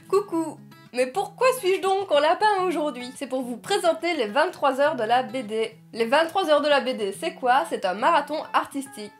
Coucou! Mais pourquoi suis-je donc en lapin aujourd'hui? C'est pour vous présenter les 23 heures de la BD. Les 23 heures de la BD, c'est quoi? C'est un marathon artistique.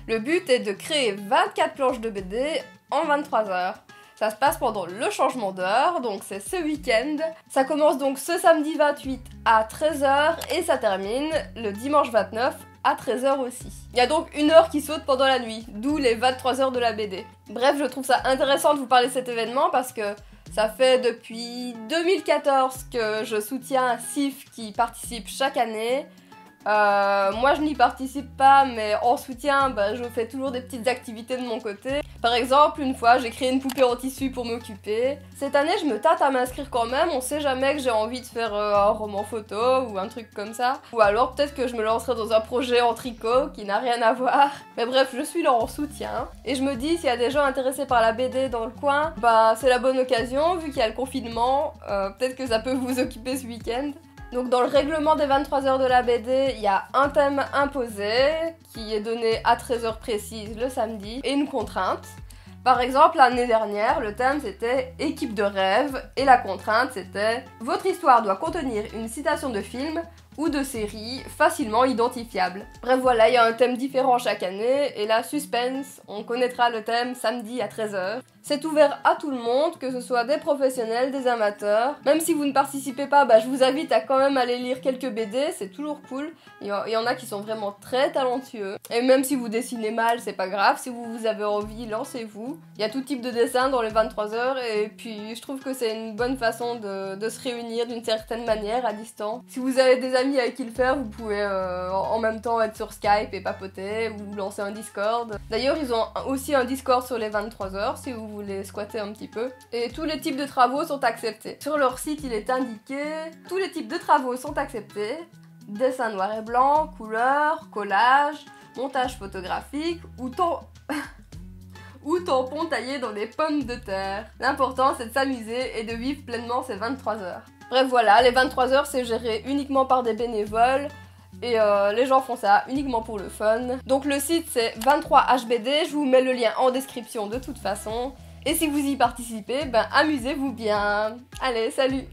Le but est de créer 24 planches de BD en 23 heures. Ça se passe pendant le changement d'heure, donc c'est ce week-end. Ça commence donc ce samedi 28 à 13h et ça termine le dimanche 29 à 13h aussi. Il y a donc une heure qui saute pendant la nuit, d'où les 23 heures de la BD. Bref, je trouve ça intéressant de vous parler de cet événement parce que ça fait depuis 2014 que je soutiens SIF qui participe chaque année. Moi je n'y participe pas, mais en soutien, je fais toujours des petites activités de mon côté. Par exemple, une fois j'ai créé une poupée en tissu pour m'occuper. Cette année je me tâte à m'inscrire quand même, on sait jamais que j'ai envie de faire un roman photo ou un truc comme ça. Ou alors peut-être que je me lancerai dans un projet en tricot qui n'a rien à voir. Mais bref, je suis là en soutien. Et je me dis, s'il y a des gens intéressés par la BD dans le coin, c'est la bonne occasion, vu qu'il y a le confinement. Peut-être que ça peut vous occuper ce week-end. Donc dans le règlement des 23 heures de la BD, il y a un thème imposé qui est donné à 13h précises le samedi et une contrainte. Par exemple, l'année dernière, le thème c'était « Équipe de rêve » et la contrainte c'était « Votre histoire doit contenir une citation de film ou de série facilement identifiable ». Bref voilà, il y a un thème différent chaque année et là, suspense, on connaîtra le thème samedi à 13h. C'est ouvert à tout le monde, que ce soit des professionnels, des amateurs. Même si vous ne participez pas, je vous invite à quand même aller lire quelques BD, c'est toujours cool. Il y en a qui sont vraiment très talentueux. Et même si vous dessinez mal, c'est pas grave. Si vous avez envie, lancez-vous. Il y a tout type de dessin dans les 23 heures et puis je trouve que c'est une bonne façon de se réunir d'une certaine manière à distance. Si vous avez des amis avec qui le faire, vous pouvez en même temps être sur Skype et papoter ou lancer un Discord. D'ailleurs, ils ont aussi un Discord sur les 23 heures si vous voulez squatter un petit peu. Et tous les types de travaux sont acceptés. Sur leur site, il est indiqué tous les types de travaux sont acceptés. Dessin noir et blanc, couleur, collage, montage photographique ou tampon taillé dans des pommes de terre. L'important, c'est de s'amuser et de vivre pleinement ces 23 heures. Bref, voilà, les 23 heures, c'est géré uniquement par des bénévoles. Et les gens font ça uniquement pour le fun. Donc le site c'est 23HBD, je vous mets le lien en description de toute façon. Et si vous y participez, amusez-vous bien. Allez, salut!